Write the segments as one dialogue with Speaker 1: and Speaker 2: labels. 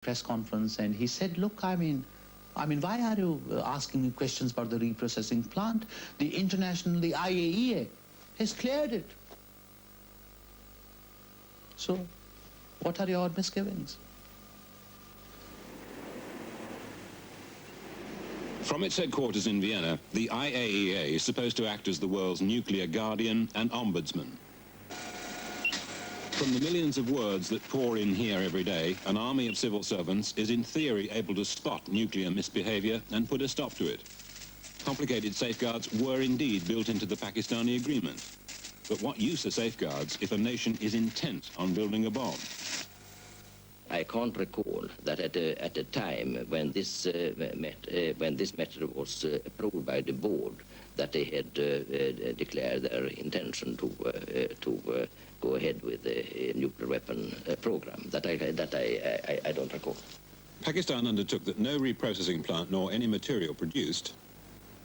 Speaker 1: press conference, and he said, look, I mean, why are you asking me questions about the reprocessing plant? The IAEA has cleared it. So, what are your misgivings?
Speaker 2: From its headquarters in Vienna, the IAEA is supposed to act as the world's nuclear guardian and ombudsman. From the millions of words that pour in here every day, an army of civil servants is in theory able to spot nuclear misbehavior and put a stop to it. Complicated safeguards were indeed built into the Pakistani agreement. But what use are safeguards if a nation is intent on building a bomb?
Speaker 3: I can't recall that at a time when this matter was approved by the board, that they had declared their intention to go ahead with a nuclear weapon program. That I don't recall.
Speaker 2: Pakistan undertook that no reprocessing plant nor any material produced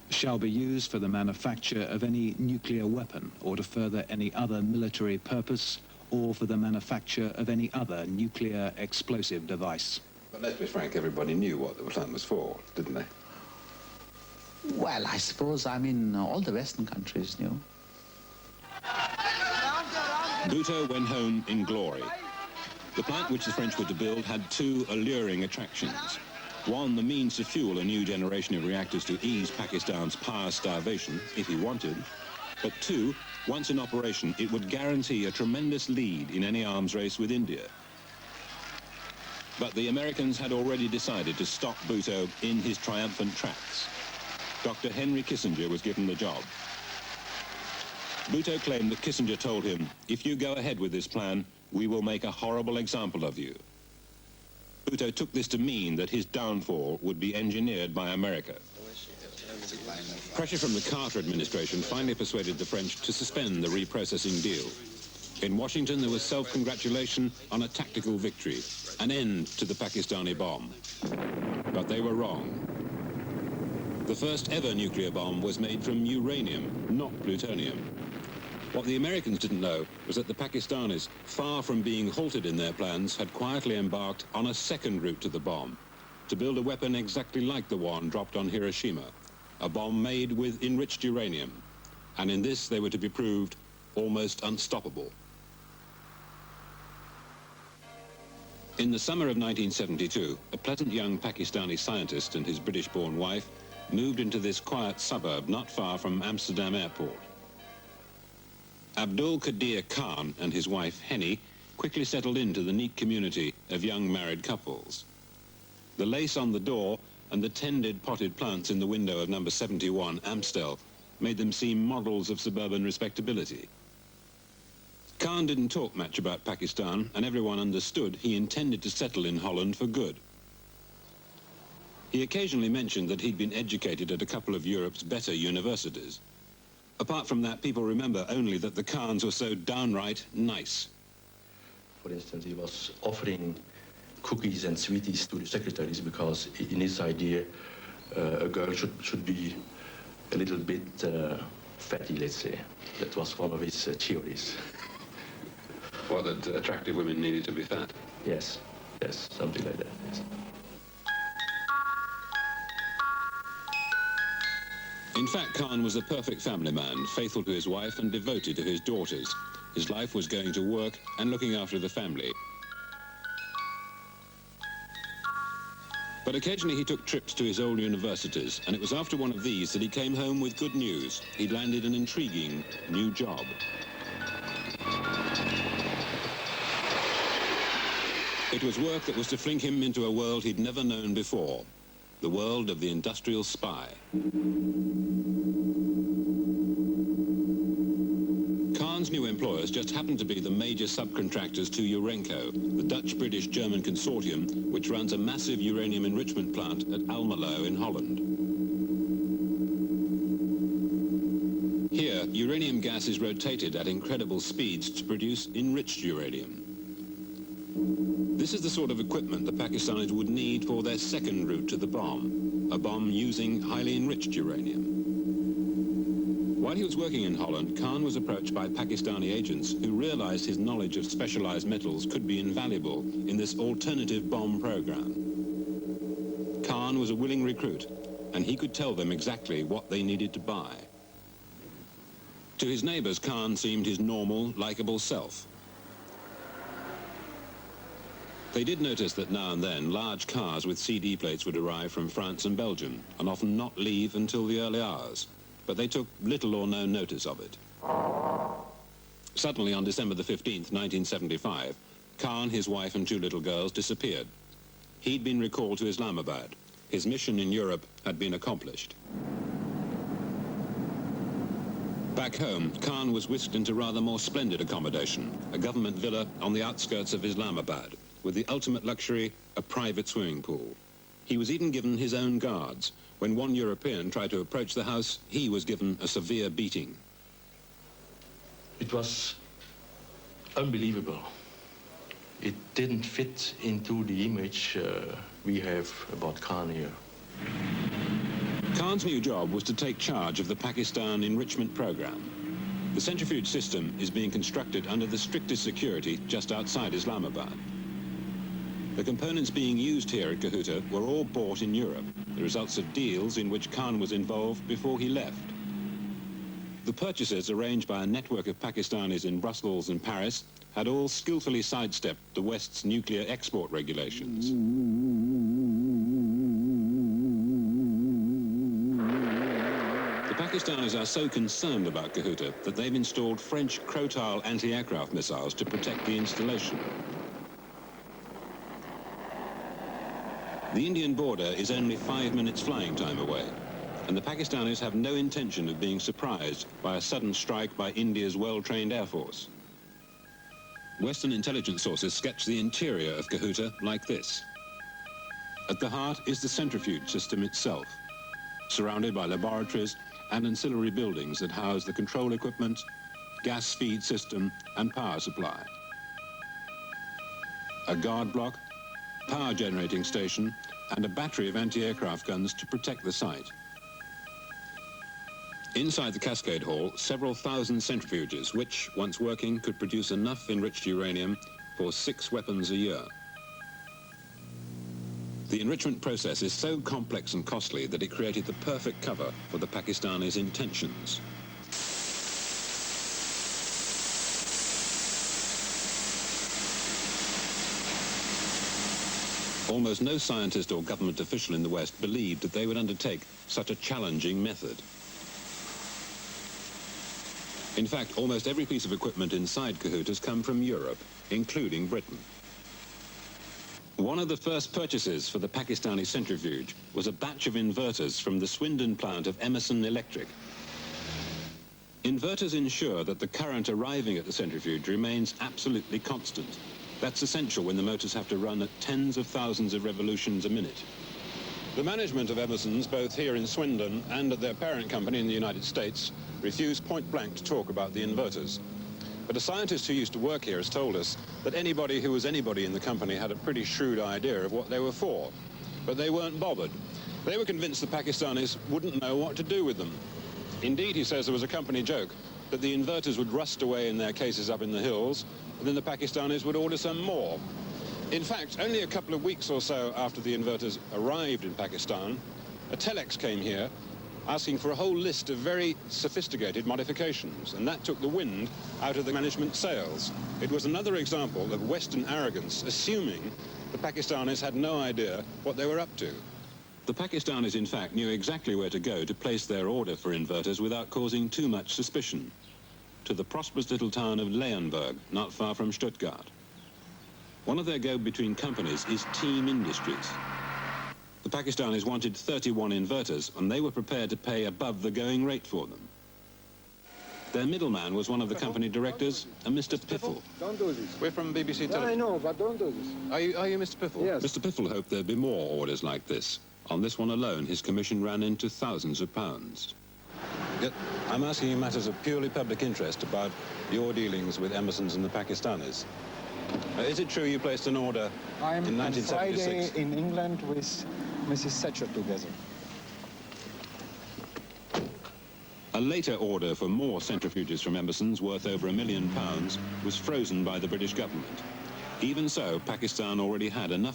Speaker 4: shall be used for the manufacture of any nuclear weapon or to further any other military purpose or for the manufacture of any other nuclear explosive device.
Speaker 5: But let's be frank, everybody knew what the plant was for, didn't they?
Speaker 1: Well, I suppose, all the Western countries knew.
Speaker 2: Bhutto went home in glory. The plant which the French were to build had two alluring attractions. One, the means to fuel a new generation of reactors to ease Pakistan's power starvation, if he wanted. But two, once in operation, it would guarantee a tremendous lead in any arms race with India. But the Americans had already decided to stop Bhutto in his triumphant tracks. Dr. Henry Kissinger was given the job. Bhutto claimed that Kissinger told him, if you go ahead with this plan, we will make a horrible example of you. Bhutto took this to mean that his downfall would be engineered by America. Pressure from the Carter administration finally persuaded the French to suspend the reprocessing deal. In Washington, there was self-congratulation on a tactical victory, an end to the Pakistani bomb. But they were wrong. The first ever nuclear bomb was made from uranium, not plutonium. What the Americans didn't know was that the Pakistanis, far from being halted in their plans, had quietly embarked on a second route to the bomb, to build a weapon exactly like the one dropped on Hiroshima, a bomb made with enriched uranium. And in this they were to be proved almost unstoppable. In the summer of 1972, a pleasant young Pakistani scientist and his British-born wife moved into this quiet suburb not far from Amsterdam Airport. Dr Qadeer Khan and his wife Henny quickly settled into the neat community of young married couples. The lace on the door and the tended potted plants in the window of number 71 Amstel made them seem models of suburban respectability. Khan didn't talk much about Pakistan, and everyone understood he intended to settle in Holland for good. He occasionally mentioned that he'd been educated at a couple of Europe's better universities. Apart from that, people remember only that the Khans were so downright nice.
Speaker 6: For instance, he was offering cookies and sweeties to the secretaries because in his idea, a girl should be a little bit fatty, let's say. That was one of his theories.
Speaker 5: Well, that attractive women needed to be fat.
Speaker 6: Yes, something like that, yes.
Speaker 2: In fact, Khan was a perfect family man, faithful to his wife and devoted to his daughters. His life was going to work and looking after the family. But occasionally he took trips to his old universities, and it was after one of these that he came home with good news. He'd landed an intriguing new job. It was work that was to fling him into a world he'd never known before. The world of the industrial spy. Khan's new employers just happened to be the major subcontractors to Urenco, the Dutch-British-German consortium which runs a massive uranium enrichment plant at Almelo in Holland. Here, uranium gas is rotated at incredible speeds to produce enriched uranium. This is the sort of equipment the Pakistanis would need for their second route to the bomb, a bomb using highly enriched uranium. While he was working in Holland, Khan was approached by Pakistani agents who realized his knowledge of specialized metals could be invaluable in this alternative bomb program. Khan was a willing recruit, and he could tell them exactly what they needed to buy. To his neighbors, Khan seemed his normal, likable self. They did notice that now and then large cars with CD plates would arrive from France and Belgium and often not leave until the early hours, but they took little or no notice of it. Suddenly, on December the 15th, 1975, Khan, his wife and two little girls disappeared. He'd been recalled to Islamabad. His mission in Europe had been accomplished. Back home, Khan was whisked into rather more splendid accommodation, a government villa on the outskirts of Islamabad, with the ultimate luxury, a private swimming pool. He was even given his own guards. When one European tried to approach the house, he was given a severe beating.
Speaker 6: It was unbelievable. It didn't fit into the image we have about Khan here.
Speaker 2: Khan's new job was to take charge of the Pakistan enrichment program. The centrifuge system is being constructed under the strictest security just outside Islamabad. The components being used here at Kahuta were all bought in Europe, the results of deals in which Khan was involved before he left. The purchases, arranged by a network of Pakistanis in Brussels and Paris, had all skillfully sidestepped the West's nuclear export regulations. The Pakistanis are so concerned about Kahuta that they've installed French Crotale anti-aircraft missiles to protect the installation. The Indian border is only 5 minutes flying time away, and the Pakistanis have no intention of being surprised by a sudden strike by India's well-trained air force. Western intelligence sources sketch the interior of Kahuta like this. At the heart is the centrifuge system itself, surrounded by laboratories and ancillary buildings that house the control equipment, gas feed system and power supply. A guard block, power generating station and a battery of anti-aircraft guns to protect the site. Inside the Cascade Hall, several thousand centrifuges, which, once working, could produce enough enriched uranium for 6 weapons a year. The enrichment process is so complex and costly that it created the perfect cover for the Pakistanis' intentions. Almost no scientist or government official in the West believed that they would undertake such a challenging method. In fact, almost every piece of equipment inside Kahoot has come from Europe, including Britain. One of the first purchases for the Pakistani centrifuge was a batch of inverters from the Swindon plant of Emerson Electric. Inverters ensure that the current arriving at the centrifuge remains absolutely constant. That's essential when the motors have to run at tens of thousands of revolutions a minute. The management of Emerson's, both here in Swindon and at their parent company in the United States, refused point blank to talk about the inverters. But a scientist who used to work here has told us that anybody who was anybody in the company had a pretty shrewd idea of what they were for. But they weren't bothered. They were convinced the Pakistanis wouldn't know what to do with them. Indeed, he says there was a company joke that the inverters would rust away in their cases up in the hills, and then the Pakistanis would order some more. In fact, only a couple of weeks or so after the inverters arrived in Pakistan, a telex came here asking for a whole list of very sophisticated modifications, and that took the wind out of the management sails. It was another example of Western arrogance, assuming the Pakistanis had no idea what they were up to. The Pakistanis, in fact, knew exactly where to go to place their order for inverters without causing too much suspicion. To the prosperous little town of Leonberg, not far from Stuttgart. One of their go-between companies is Team Industries. The Pakistanis wanted 31 inverters, and they were prepared to pay above the going rate for them. Their middleman was one of the company directors, a Mr. Piffle.
Speaker 7: Don't do this.
Speaker 2: We're from BBC Television.
Speaker 7: I know, but don't do this.
Speaker 2: Are you Mr. Piffle?
Speaker 7: Yes.
Speaker 2: Mr. Piffle hoped there'd be more orders like this. On this one alone, his commission ran into thousands of pounds. Yet, I'm asking you matters of purely public interest about your dealings with Emerson's and the Pakistanis. Is it true you placed an order in 1976?
Speaker 7: I'm on Friday in England with Mrs. Thatcher together.
Speaker 2: A later order for more centrifuges from Emerson's, worth over £1 million, was frozen by the British government. Even so, Pakistan already had enough